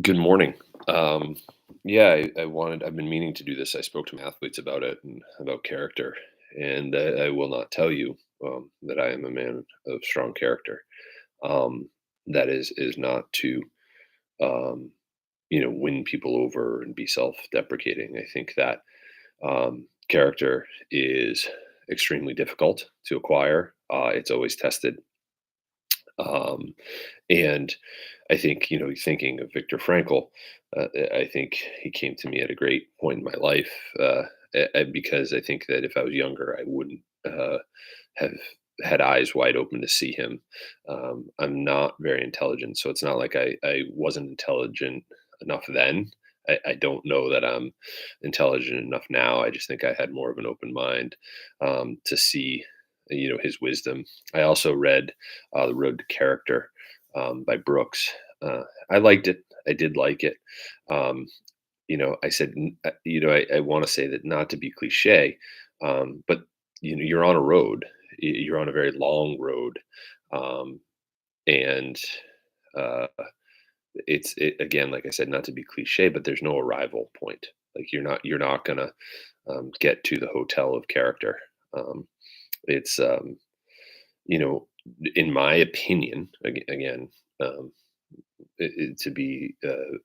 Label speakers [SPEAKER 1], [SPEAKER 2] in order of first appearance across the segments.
[SPEAKER 1] Good morning. Um, I've been meaning to do this. I spoke to my athletes about it and about character, and I will not tell you that I am a man of strong character. Um, that is not to um, win people over and be self-deprecating. I think that character is extremely difficult to acquire. It's always tested. Um, and I think, thinking of Viktor Frankl, I think he came to me at a great point in my life because I think that if I was younger, I wouldn't have had eyes wide open to see him. I'm not very intelligent, so it's not like I wasn't intelligent enough then. I don't know that I'm intelligent enough now. I just think I had more of an open mind to see, his wisdom. I also read The Road to Character by Brooks. I liked it. I did like it. Um, I said, I want to say that not to be cliche, but you're on a road. You're on a very long road, um, and uh, again, like I said, not to be cliche, but there's no arrival point. Like you're not gonna get to the hotel of character. It's you know, in my opinion, again, um, to be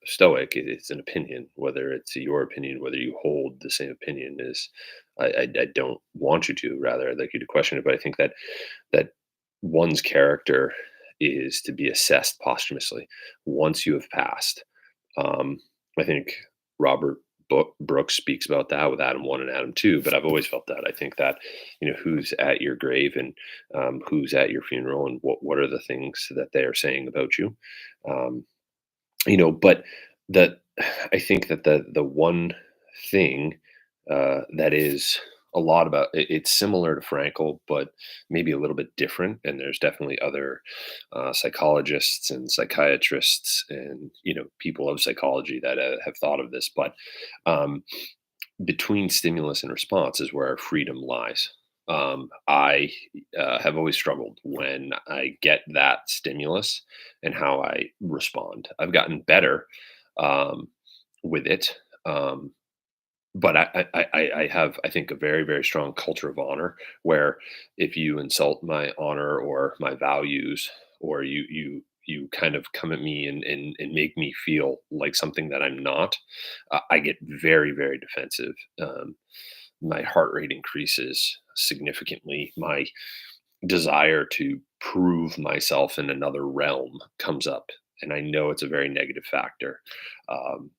[SPEAKER 1] stoic, it's an opinion. Whether it's your opinion, whether you hold the same opinion is, I don't want you to. Rather, I'd like you to question it. But I think that one's character is to be assessed posthumously once you have passed. Um, I think Robert Brooks speaks about that with Adam 1 and Adam 2, but I've always felt that. I think that, who's at your grave and who's at your funeral and what are the things that they are saying about you. Um, but that I think that the one thing that is a lot about it's similar to Frankel, but maybe a little bit different. And there's definitely other psychologists and psychiatrists and people of psychology that have thought of this. But um, between stimulus and response is where our freedom lies. I have always struggled when I get that stimulus and how I respond. I've gotten better um, with it, but I have, I think, a very, very strong culture of honor where if you insult my honor or my values, or you kind of come at me and make me feel like something that I'm not, I get very, very defensive. My heart rate increases significantly. My desire to prove myself in another realm comes up. And I know it's a very negative factor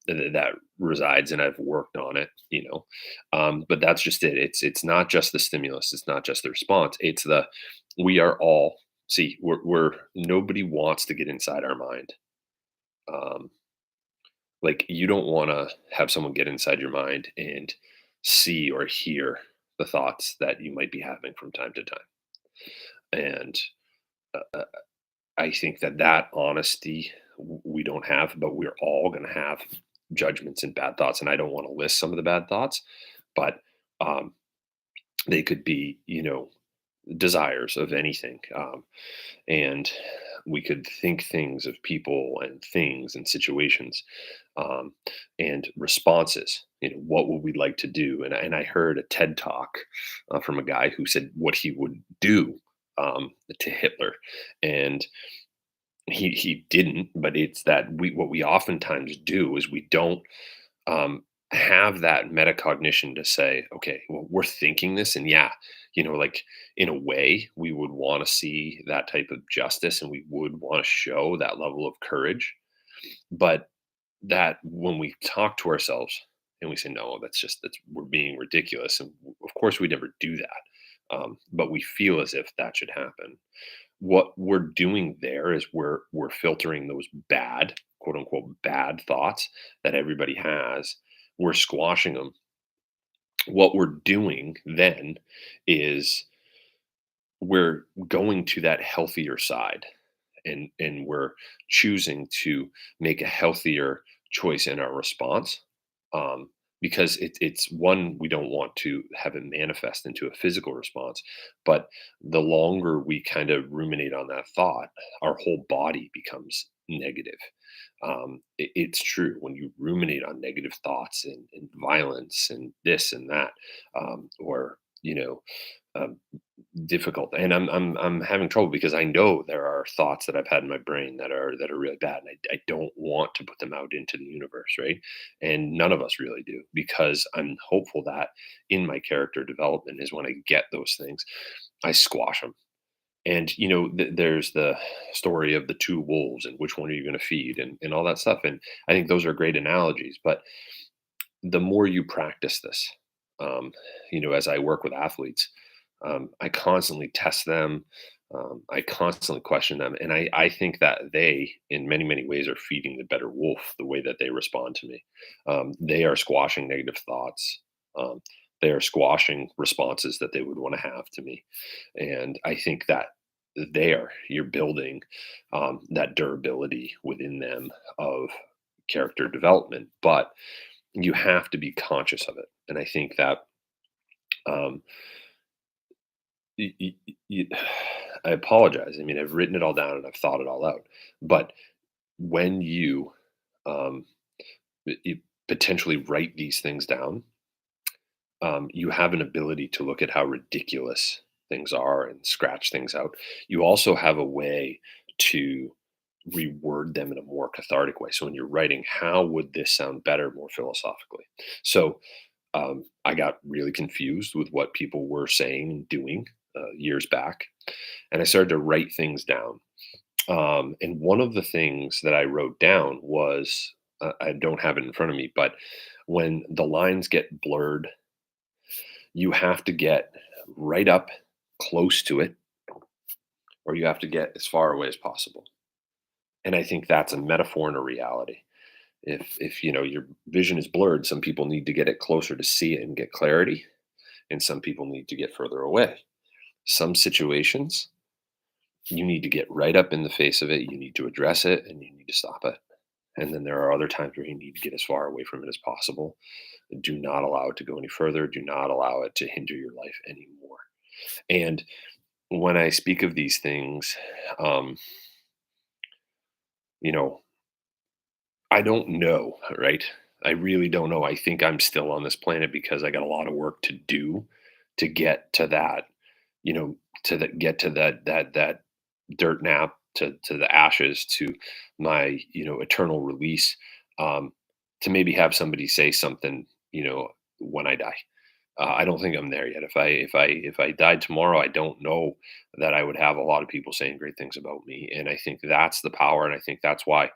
[SPEAKER 1] that resides, and I've worked on it. But that's just it. It's not just the stimulus. It's not just the response. It's the we are all see. We're nobody wants to get inside our mind. Um, like you don't want to have someone get inside your mind and see or hear the thoughts that you might be having from time to time. And I think that honesty we don't have, but we're all going to have judgments and bad thoughts. And I don't want to list some of the bad thoughts, but um, they could be, desires of anything. And we could think things of people and things and situations um, and responses. What would we like to do? And I heard a TED talk from a guy who said what he would do to Hitler. And he didn't, but it's that we what we oftentimes do is we don't have that metacognition to say, okay, well, we're thinking this, and yeah, like in a way, we would want to see that type of justice, and we would want to show that level of courage. But that when we talk to ourselves and we say, no, that's we're being ridiculous, and of course we never do that, but we feel as if that should happen. What we're doing there is we're filtering those bad, quote unquote, bad thoughts that everybody has. We're squashing them. What we're doing then is we're going to that healthier side, and we're choosing to make a healthier choice in our response, um, because it's one, we don't want to have it manifest into a physical response, but the longer we kind of ruminate on that thought, our whole body becomes negative. It's true when you ruminate on negative thoughts and violence and this and that, or um, difficult. And I'm having trouble because I know there are thoughts that I've had in my brain that are really bad, and I don't want to put them out into the universe, right? And none of us really do, because I'm hopeful that in my character development is when I get those things, I squash them. And there's the story of the two wolves and which one are you going to feed and all that stuff. And I think those are great analogies. But the more you practice this, um, as I work with athletes, I constantly test them. I constantly question them. And I think that they, in many, many ways, are feeding the better wolf the way that they respond to me. They are squashing negative thoughts. Um, they are squashing responses that they would want to have to me. And I think that there you're building that durability within them of character development. But you have to be conscious of it. And I think that um, y- y- y- I apologize. I mean, I've written it all down and I've thought it all out. But when you um, you potentially write these things down, you have an ability to look at how ridiculous things are and scratch things out. You also have a way to reword them in a more cathartic way. So when you're writing, how would this sound better, more philosophically? So I got really confused with what people were saying and doing years back, and I started to write things down. And one of the things that I wrote down was, I don't have it in front of me, but when the lines get blurred, you have to get right up close to it, or you have to get as far away as possible. And I think that's a metaphor and a reality. If your vision is blurred, some people need to get it closer to see it and get clarity, and some people need to get further away. Some situations, you need to get right up in the face of it, you need to address it, and you need to stop it. And then there are other times where you need to get as far away from it as possible. Do not allow it to go any further. Do not allow it to hinder your life anymore. And when I speak of these things, um, you know, I don't know, right? I really don't know. I think I'm still on this planet because I got a lot of work to do to get to that, you know, get to that dirt nap, to the ashes, to my eternal release, um, to maybe have somebody say something, when I die. I don't think I'm there yet. If I died tomorrow, I don't know that I would have a lot of people saying great things about me, and I think that's the power, and I think that's why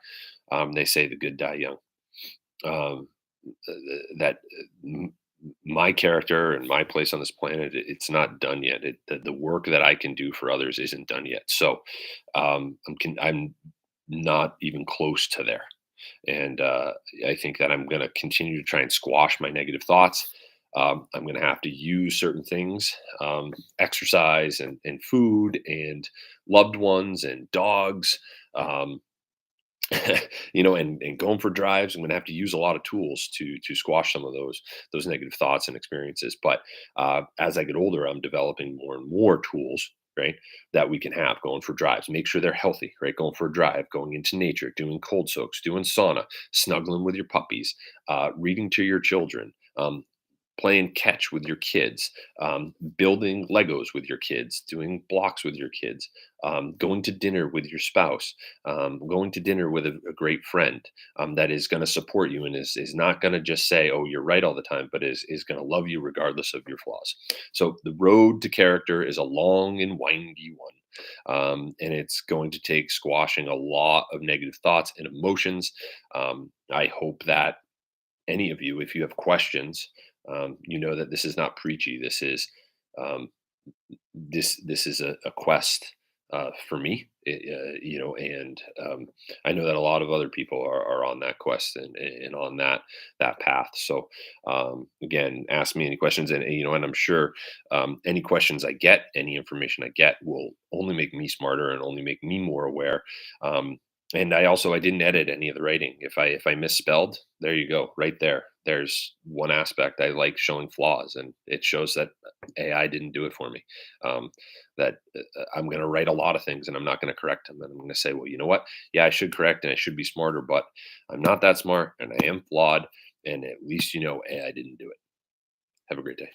[SPEAKER 1] they say the good die young. Um, that my character and my place on this planet, it's not done yet. The work that I can do for others isn't done yet. So I'm not even close to there. And I think that I'm going to continue to try and squash my negative thoughts. I'm going to have to use certain things, exercise and food and loved ones and dogs. Um, and going for drives. I'm going to have to use a lot of tools to squash some of those negative thoughts and experiences. But as I get older, I'm developing more and more tools, right, that we can have going for drives. Make sure they're healthy, right? Going for a drive, going into nature, doing cold soaks, doing sauna, snuggling with your puppies, reading to your children. Playing catch with your kids, building Legos with your kids, doing blocks with your kids, going to dinner with your spouse, going to dinner with a great friend that is going to support you and is not going to just say, "Oh, you're right" all the time, but is going to love you regardless of your flaws. So the road to character is a long and windy one, and it's going to take squashing a lot of negative thoughts and emotions. I hope that any of you, if you have questions, you know that this is not preachy. Um, this is a quest for me, and I know that a lot of other people are on that quest and on that path. So again, ask me any questions, and I'm sure any questions I get, any information I get, will only make me smarter and only make me more aware. Um, and I didn't edit any of the writing. If I misspelled, there you go, right there. There's one aspect I like showing flaws, and it shows that AI didn't do it for me. Um, that I'm going to write a lot of things and I'm not going to correct them. And I'm going to say, well, you know what? Yeah, I should correct and I should be smarter, but I'm not that smart and I am flawed. And at least, you know, I didn't do it. Have a great day.